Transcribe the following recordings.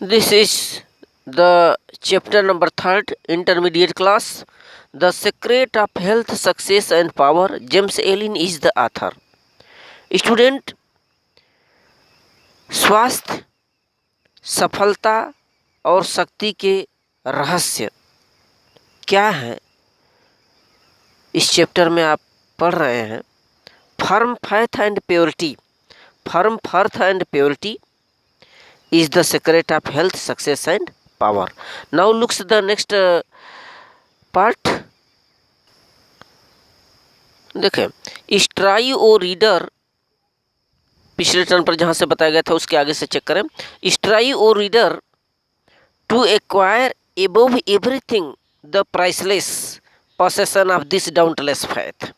This is the chapter number 3rd, intermediate class. The Secret of Health, Success and Power. James Allen is the author. Student, स्वास्थ्य, सफलता और शक्ति के रहस्य क्या है, इस चैप्टर में आप पढ़ रहे हैं. Firm faith and purity. Firm faith and purity is the secret of health, success and power. Now looks the next part. देखें, स्ट्राई ओ रीडर, पिछले टर्न पर जहाँ से बताया गया था उसके आगे से चेक करें. Strive O reader to acquire above everything the priceless possession of this dauntless faith.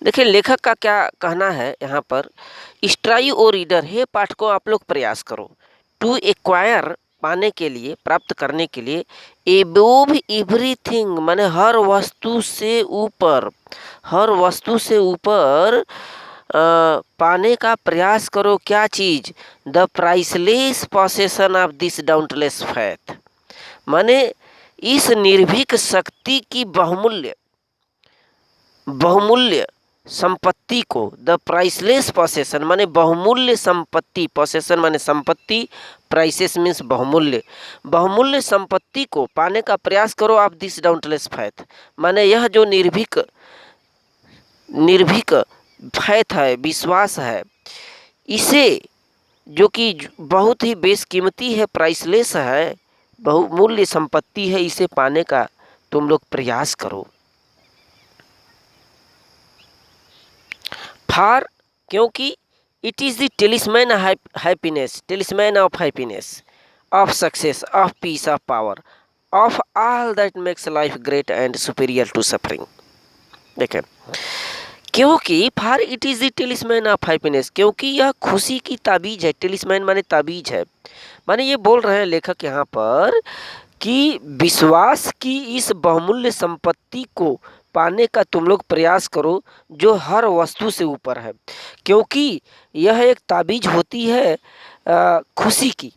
देखिए लेखक का क्या कहना है यहाँ पर. स्ट्राई ओ रीडर, हे पाठकों आप लोग प्रयास करो. टू एक्वायर, पाने के लिए, प्राप्त करने के लिए. एबोव एवरीथिंग, माने हर वस्तु से ऊपर, हर वस्तु से ऊपर पाने का प्रयास करो. क्या चीज? The priceless possession of this dauntless faith, माने इस निर्भीक शक्ति की बहुमूल्य संपत्ति को. द प्राइसलेस पोसेशन माने बहुमूल्य संपत्ति, पोसेशन माने संपत्ति, प्राइसेस मीन्स बहुमूल्य, बहुमूल्य संपत्ति को पाने का प्रयास करो. आप दिस डाउंटलेस फैथ, माने यह जो निर्भीक फैथ है, विश्वास है, इसे जो कि बहुत ही बेशकीमती है, प्राइसलेस है, बहुमूल्य संपत्ति है, इसे पाने का तुम लोग प्रयास करो. फार, क्योंकि it is the talisman happiness, talisman of happiness, of success, of peace, of power, of all that makes life great and superior to suffering. देखें, क्योंकि far it is the talisman of happiness, क्योंकि यह खुशी की ताबीज है. टेलिस्मैन माने ताबीज है, माने ये बोल रहे हैं लेखक यहाँ पर कि विश्वास की इस बहुमूल्य संपत्ति को पाने का तुम लोग प्रयास करो जो हर वस्तु से ऊपर है, क्योंकि यह एक ताबीज होती है खुशी की.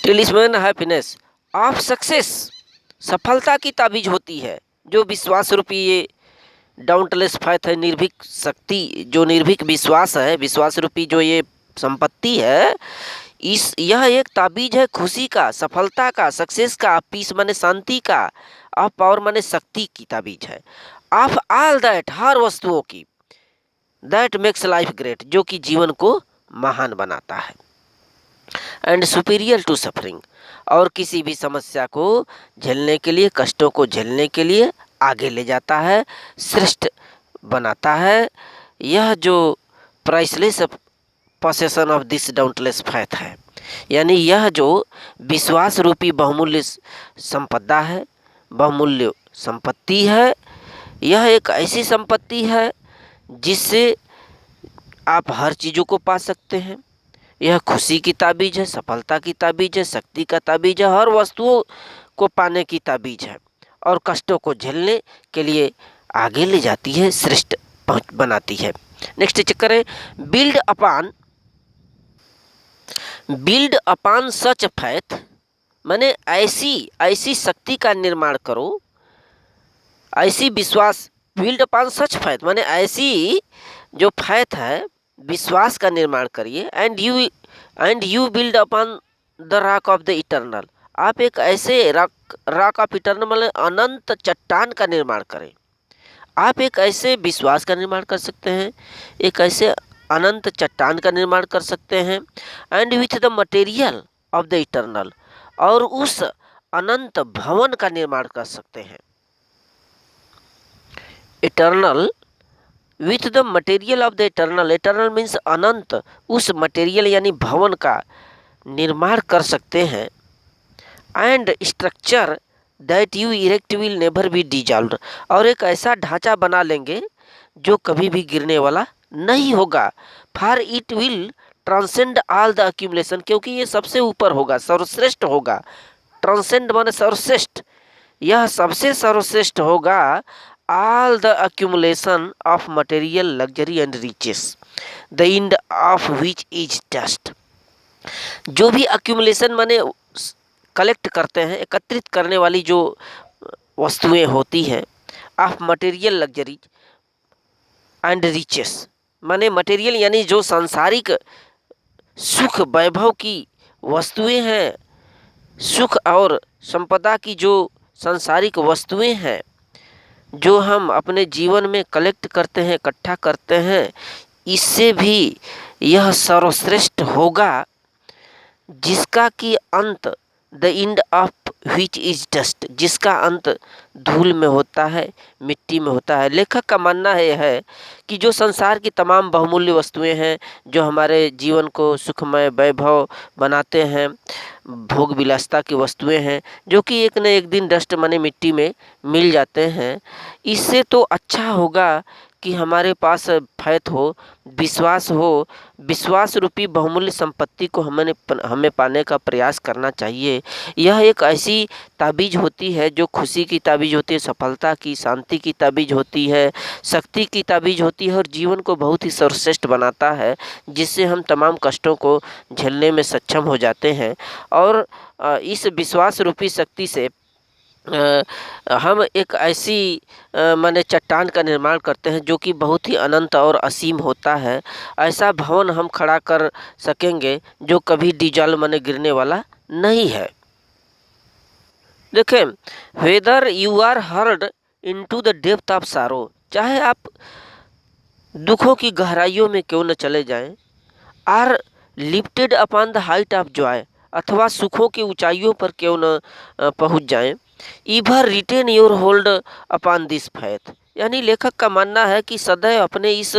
टेलिस्मैन हैप्पीनेस ऑफ सक्सेस, सफलता की ताबीज होती है, जो विश्वास रूपी ये डाउंटलेस फैथ है, निर्भीक शक्ति, जो निर्भीक विश्वास है, विश्वास रूपी जो ये संपत्ति है, यह एक ताबीज है खुशी का, सफलता का, सक्सेस का, पीस माने शांति का, ऑफ पावर माने शक्ति की ताबीज है, ऑफ ऑल दैट, हर वस्तुओं की, दैट मेक्स लाइफ ग्रेट, जो कि जीवन को महान बनाता है, एंड सुपीरियर टू सफरिंग, और किसी भी समस्या को झेलने के लिए, कष्टों को झेलने के लिए आगे ले जाता है, श्रेष्ठ बनाता है. यह जो priceless possession of this dauntless faith है, यानी यह जो विश्वास रूपी बहुमूल्य संपदा है, बहुमूल्य संपत्ति है, यह एक ऐसी संपत्ति है जिससे आप हर चीज़ों को पा सकते हैं. यह खुशी की ताबीज है, सफलता की ताबीज है, शक्ति का ताबीज है, हर वस्तुओं को पाने की ताबीज है, और कष्टों को झेलने के लिए आगे ले जाती है, श्रेष्ठ बनाती है. नेक्स्ट चेक करें. बिल्ड अपॉन सच फैथ, माने ऐसी शक्ति का निर्माण करो, ऐसी विश्वास. बिल्ड अपॉन सच फैथ माने ऐसी जो फैथ है, विश्वास का निर्माण करिए. And you build upon the rock of the eternal, आप एक ऐसे रॉक ऑफ इटर्नल माने अनंत चट्टान का निर्माण करें. आप एक ऐसे विश्वास का निर्माण कर सकते हैं, एक ऐसे अनंत चट्टान का निर्माण कर सकते हैं. And with the material of the eternal, और उस अनंत भवन का निर्माण कर सकते हैं. Eternal with the material of the eternal, eternal means अनंत, उस मटेरियल यानी भवन का निर्माण कर सकते हैं. And structure that you erect will never be dissolved, और एक ऐसा ढांचा बना लेंगे जो कभी भी गिरने वाला नहीं होगा. For it will transcend all the accumulation, क्योंकि ये सबसे ऊपर होगा, सर्वश्रेष्ठ होगा. ट्रांसेंड माने सर्वश्रेष्ठ, यह सबसे सर्वश्रेष्ठ होगा. all the accumulation of material luxury and riches, the end of which is dust. जो भी अक्यूमुलेशन माने कलेक्ट करते हैं, एकत्रित करने वाली जो वस्तुएं होती हैं, of material luxury and riches, माने मटेरियल यानी जो सांसारिक सुख वैभव की वस्तुएं हैं, सुख और संपदा की जो सांसारिक वस्तुएं हैं, जो हम अपने जीवन में कलेक्ट करते हैं, इकट्ठा करते हैं, इससे भी यह सर्वश्रेष्ठ होगा जिसका कि अंत the end of which is dust, जिसका अंत धूल में होता है, मिट्टी में होता है। लेखक का मानना है कि जो संसार की तमाम बहुमूल्य वस्तुएं हैं, जो हमारे जीवन को सुखमय वैभव बनाते हैं, भोग विलासता की वस्तुएं हैं, जो कि एक न एक दिन डस्ट माने मिट्टी में मिल जाते हैं, इससे तो अच्छा होगा कि हमारे पास फैथ हो, विश्वास हो, विश्वास रूपी बहुमूल्य संपत्ति को हमें पाने का प्रयास करना चाहिए। यह एक ऐसी ताबीज़ होती है जो खुशी की ताबीज़ होती है, सफलता की, शांति की ताबीज़ होती है, शक्ति की ताबीज़ होती है और जीवन को बहुत ही सर्वश्रेष्ठ बनाता है, जिससे हम तमाम कष्टों को झेलने में सक्षम हो जाते हैं। और इस विश्वास रूपी शक्ति से हम एक ऐसी माने चट्टान का निर्माण करते हैं जो कि बहुत ही अनंत और असीम होता है। ऐसा भवन हम खड़ा कर सकेंगे जो कभी डिजॉल्व माने गिरने वाला नहीं है। देखें, whether you are hurled into the depth of sorrow, चाहे आप दुखों की गहराइयों में क्यों न चले जाएं, are lifted upon the height of joy, अथवा सुखों की ऊंचाइयों पर क्यों न पहुंच जाएं, ever retain your hold upon this faith, यानी लेखक का मानना है कि सदैव अपने इस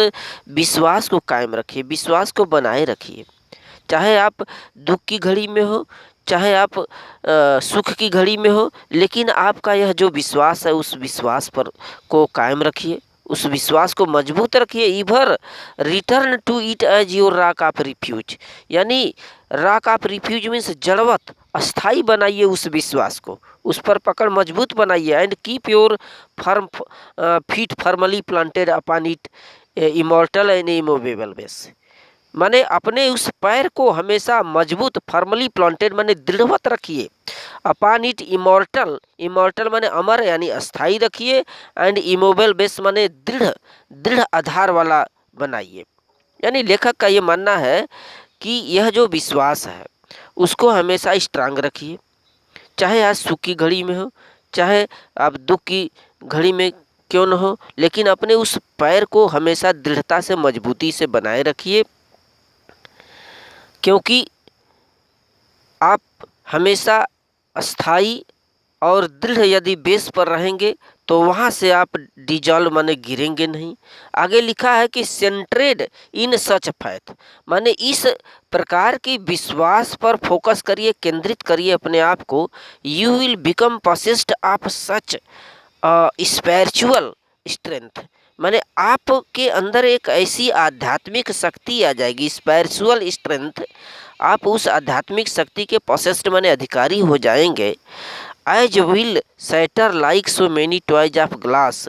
विश्वास को कायम रखिए, विश्वास को बनाए रखिए। चाहे आप दुख की घड़ी में हो, चाहे आप सुख की घड़ी में हो, लेकिन आपका यह जो विश्वास है उस विश्वास पर को कायम रखिए, उस विश्वास को मजबूत रखिए। Ever return to it as your rock of refuge, यानी रॉक ऑफ रिफ्यूज मीन्स जड़वत, अस्थाई बनाइए उस विश्वास को, उस पर पकड़ मजबूत बनाइए। And keep your firm feet firmly planted upon it immortal and immovable base, माने अपने उस पैर को हमेशा मजबूत, फर्मली प्लांटेड माने दृढ़वत रखिए, अपॉन इट इमॉर्टल, इमॉर्टल माने अमर यानी अस्थाई रखिए, एंड इमोबल बेस माने दृढ़, दृढ़ आधार वाला बनाइए। यानी लेखक का ये मानना है कि यह जो विश्वास है उसको हमेशा स्ट्रांग रखिए, चाहे आज सुख की घड़ी में हो, चाहे आप दुख की घड़ी में क्यों न हो, लेकिन अपने उस पैर को हमेशा दृढ़ता से, मजबूती से बनाए रखिए, क्योंकि आप हमेशा अस्थाई और दृढ़ यदि बेस पर रहेंगे तो वहाँ से आप डिजॉल्व माने गिरेंगे नहीं। आगे लिखा है कि सेंट्रेड इन सच फैथ, माने इस प्रकार की विश्वास पर फोकस करिए, केंद्रित करिए अपने आप को। You will become possessed of such spiritual strength, माने आपके अंदर एक ऐसी आध्यात्मिक शक्ति आ जाएगी, स्पिरिचुअल स्ट्रेंथ, आप उस आध्यात्मिक शक्ति के पोसेस्ड माने अधिकारी हो जाएंगे। As will shatter like so many toys of glass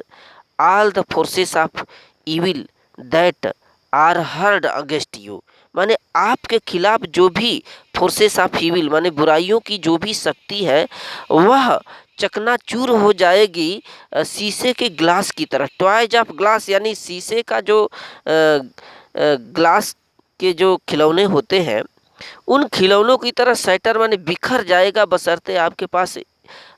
all the forces of evil that are hurled against you, माने आपके खिलाफ जो भी फोर्सेस ऑफ इविल माने बुराइयों की जो भी शक्ति है वह चकनाचूर हो जाएगी शीशे के ग्लास की तरह। टॉयज ऑफ ग्लास यानी शीशे का जो ग्लास के जो खिलौने होते हैं उन खिलौनों की तरह सैटर माने बिखर जाएगा, बशर्ते आपके पास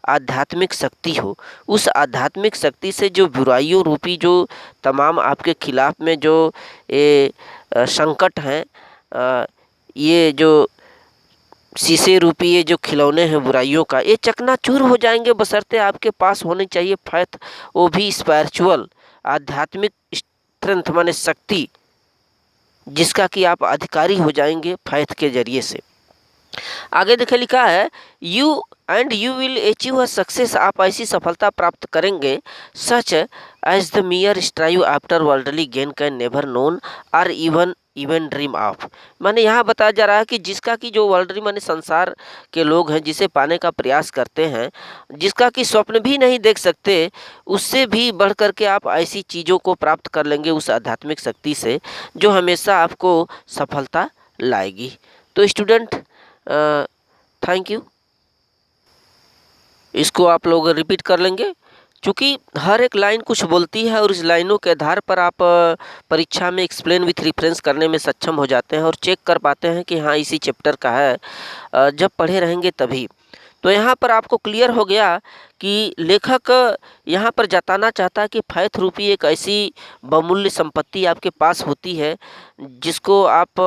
आध्यात्मिक शक्ति हो। उस आध्यात्मिक शक्ति से जो बुराइयों रूपी जो तमाम आपके खिलाफ में जो ये संकट हैं, ये जो शीशे रूपी ये जो खिलौने हैं बुराइयों का, ये चकनाचूर हो जाएंगे, बशर्ते आपके पास होनी चाहिए फैथ, वो भी स्पिरिचुअल आध्यात्मिक स्ट्रेंथ माने शक्ति, जिसका कि आप अधिकारी हो जाएंगे फैथ के जरिए से। आगे देखे लिखा है you will achieve a success, आप ऐसी सफलता प्राप्त करेंगे such as the mere strive after worldly gain can never known or even dream of, माने यहाँ बताया जा रहा है कि जिसका कि जो वर्ल्डली माने संसार के लोग हैं जिसे पाने का प्रयास करते हैं, जिसका कि स्वप्न भी नहीं देख सकते, उससे भी बढ़ करके आप ऐसी चीज़ों को प्राप्त कर लेंगे उस आध्यात्मिक शक्ति से जो हमेशा आपको सफलता लाएगी। तो स्टूडेंट थैंक यू। इसको आप लोग रिपीट कर लेंगे, क्योंकि हर एक लाइन कुछ बोलती है और इस लाइनों के आधार पर आप परीक्षा में एक्सप्लेन विथ रेफरेंस करने में सक्षम हो जाते हैं और चेक कर पाते हैं कि हाँ इसी चैप्टर का है। जब पढ़े रहेंगे तभी। तो यहाँ पर आपको क्लियर हो गया कि लेखक यहाँ पर जताना चाहता है कि फैथ रूपी एक ऐसी बहुमूल्य संपत्ति आपके पास होती है जिसको आप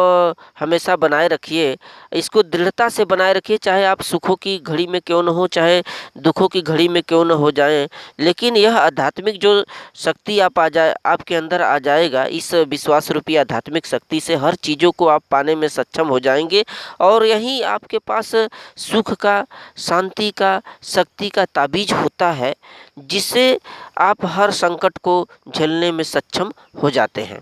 हमेशा बनाए रखिए, इसको दृढ़ता से बनाए रखिए, चाहे आप सुखों की घड़ी में क्यों न हो, चाहे दुखों की घड़ी में क्यों न हो जाएं। लेकिन यह आध्यात्मिक जो शक्ति आपके अंदर आ जाएगा, इस विश्वास रूपी आध्यात्मिक शक्ति से हर चीज़ों को आप पाने में सक्षम हो जाएंगे और यही आपके पास सुख का, शांति का, शक्ति का ताबीज होता है जिससे आप हर संकट को झेलने में सक्षम हो जाते हैं।